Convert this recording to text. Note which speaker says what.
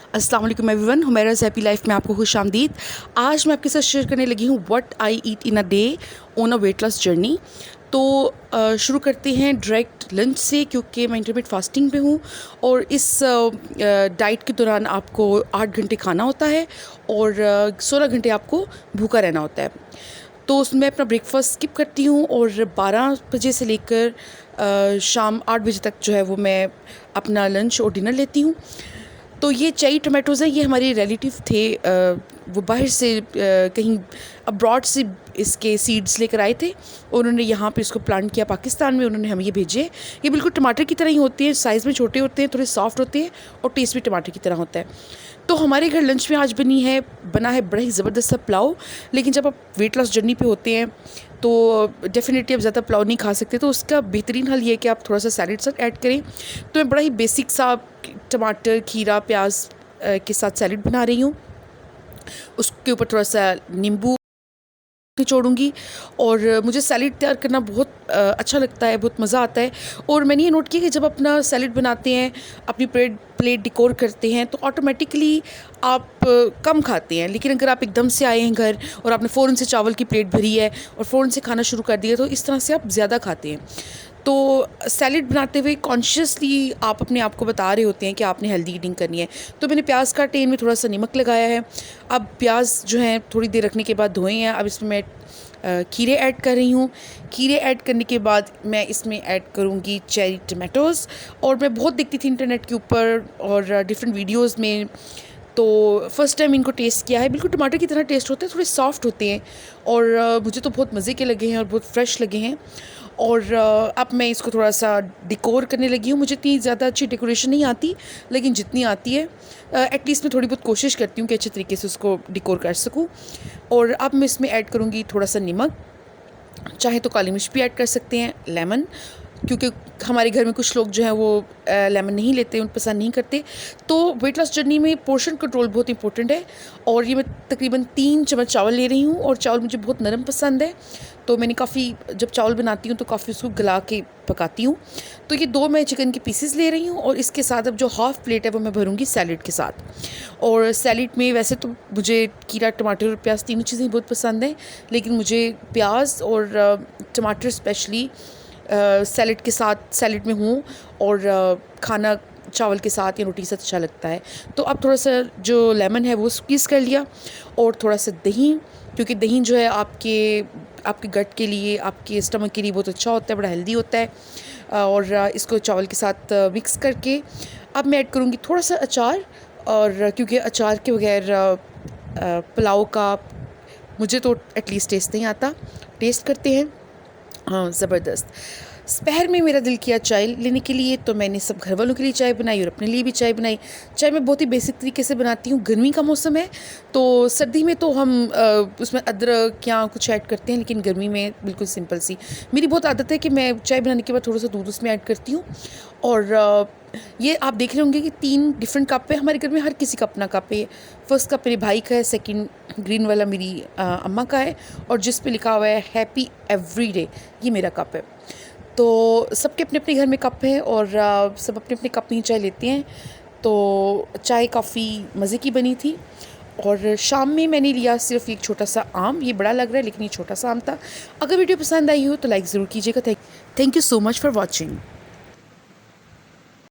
Speaker 1: अस्सलाम वालेकुम everyone, हुमैराज़ happy life में आपको खुश आमदीद। आज मैं आपके साथ शेयर करने लगी हूँ what I eat in a day on a weight loss journey. तो शुरू करते हैं डायरेक्ट लंच से, क्योंकि मैं इंटरमिटेंट फास्टिंग पे हूँ और इस डाइट के दौरान आपको 8 घंटे खाना होता है और 16 घंटे आपको भूखा रहना होता है। तो मैं अपना ब्रेकफास्ट स्किप करती हूँ और 12 बजे से लेकर शाम 8 बजे तक जो है वो मैं अपना लंच और डिनर लेती हूँ। तो ये चेरी टमाटोज़ हैं, ये हमारे रिलेटिव थे, वो बाहर से कहीं अब्रॉड से इसके सीड्स लेकर आए थे और उन्होंने यहाँ पे इसको प्लांट किया पाकिस्तान में, उन्होंने हमें ये भेजे। ये बिल्कुल टमाटर की तरह ही होते हैं, साइज़ में छोटे होते हैं, थोड़े सॉफ्ट होते हैं और टेस्ट भी टमाटर की तरह होता है। तो हमारे घर लंच में आज बना है बड़ा ही ज़बरदस्त सा पुलाव। लेकिन जब आप वेट लॉस जर्नी पे होते हैं तो डेफिनेटली आप ज़्यादा पुलाव नहीं खा सकते, तो उसका बेहतरीन हल ये है कि आप थोड़ा सा सैलेड साथ ऐड करें। तो मैं बड़ा ही बेसिक सा टमाटर, खीरा, प्याज के साथ सैलेड बना रही हूँ। उसके ऊपर थोड़ा सा नींबू निचोड़ूंगी और मुझे सैलेड तैयार करना बहुत अच्छा लगता है, बहुत मज़ा आता है। और मैंने ये नोट किया कि जब अपना सैलेड बनाते हैं, अपनी प्लेट डिकोर करते हैं, तो ऑटोमेटिकली आप कम खाते हैं। लेकिन अगर आप एकदम से आए हैं घर और आपने फ़ौरन से चावल की प्लेट भरी है और फ़ौरन से खाना शुरू कर दिया, तो इस तरह से आप ज़्यादा खाते हैं। तो सैलेड बनाते हुए कॉन्शियसली आप अपने आप को बता रहे होते हैं कि आपने हेल्दी ईटिंग करनी है। तो मैंने प्याज काटे, इनमें थोड़ा सा नमक लगाया है। अब प्याज जो हैं थोड़ी देर रखने के बाद धोए हैं। अब इसमें मैं खीरे ऐड कर रही हूँ। खीरे ऐड करने के बाद मैं इसमें ऐड करूँगी चेरी टमाटोज़। और मैं बहुत देखती थी इंटरनेट के ऊपर और डिफरेंट वीडियोज़ में, तो फ़र्स्ट टाइम इनको टेस्ट किया है। बिल्कुल टमाटर की तरह टेस्ट होते हैं, थोड़े सॉफ्ट होते हैं और मुझे तो बहुत मज़े के लगे हैं और बहुत फ्रेश लगे हैं। और अब मैं इसको थोड़ा सा डेकोर करने लगी हूँ। मुझे इतनी ज़्यादा अच्छी डेकोरेशन नहीं आती, लेकिन जितनी आती है एटलीस्ट मैं थोड़ी बहुत कोशिश करती हूँ कि अच्छे तरीके से उसको डेकोर कर सकूँ। और अब मैं इसमें ऐड करूँगी थोड़ा सा नमक, चाहे तो काली मिर्च भी ऐड कर सकते हैं, लेमन, क्योंकि हमारे घर में कुछ लोग जो हैं वो लेमन नहीं लेते, उन पसंद नहीं करते। तो वेट लॉस जर्नी में पोर्शन कंट्रोल बहुत इंपॉर्टेंट है। और ये मैं तकरीबन 3 चम्मच चावल ले रही हूँ और चावल मुझे बहुत नरम पसंद है, तो मैंने काफ़ी, जब चावल बनाती हूँ तो काफ़ी उसको गला के पकाती हूँ। तो ये 2 मैं चिकन के पीसेस ले रही हूँ और इसके साथ अब जो हाफ़ प्लेट है वो मैं भरूँगी सैलेड के साथ। और सैलेड में वैसे तो मुझे खीरा, टमाटर और प्याज तीनों चीज़ें बहुत पसंद हैं, लेकिन मुझे प्याज और टमाटर स्पेशली सैलेड के साथ, सैलेड में हूँ और खाना चावल के साथ या रोटी के साथ अच्छा लगता है। तो अब थोड़ा सा जो लेमन है वो स्क्वीज़ कर लिया और थोड़ा सा दही, क्योंकि दही जो है आपके गट के लिए, आपके स्टमक के लिए बहुत अच्छा होता है, बड़ा हेल्दी होता है। और इसको चावल के साथ मिक्स करके अब मैं ऐड करूँगी थोड़ा सा अचार। और क्योंकि अचार के बगैर पुलाव का मुझे तो एटलीस्ट टेस्ट नहीं आता। टेस्ट करते हैं। हाँ, ज़बरदस्त। दोपहर में मेरा दिल किया चाय लेने के लिए, तो मैंने सब घर वालों के लिए चाय बनाई और अपने लिए भी चाय बनाई। चाय मैं बहुत ही बेसिक तरीके से बनाती हूँ। गर्मी का मौसम है, तो सर्दी में तो हम उसमें अदरक या कुछ ऐड करते हैं, लेकिन गर्मी में बिल्कुल सिंपल सी। मेरी बहुत आदत है कि मैं चाय बनाने के बाद थोड़ा सा दूध उसमें ऐड करती हूँ। और ये आप देख रहे होंगे कि 3 डिफरेंट कप है हमारे घर में, हर किसी का अपना कप है। फर्स्ट कप मेरे भाई का है, सेकंड ग्रीन वाला मेरी अम्मा का है, और जिस पे लिखा हुआ है हैप्पी एवरीडे, ये मेरा कप है। तो सबके अपने अपने घर में कप है और सब अपने अपने कप में ही चाय लेते हैं। तो चाय काफ़ी मज़े की बनी थी। और शाम में मैंने लिया सिर्फ एक छोटा सा आम, ये बड़ा लग रहा है लेकिन ये छोटा सा आम था। अगर वीडियो पसंद आई हो तो लाइक ज़रूर कीजिएगा। Thank you so much for watching.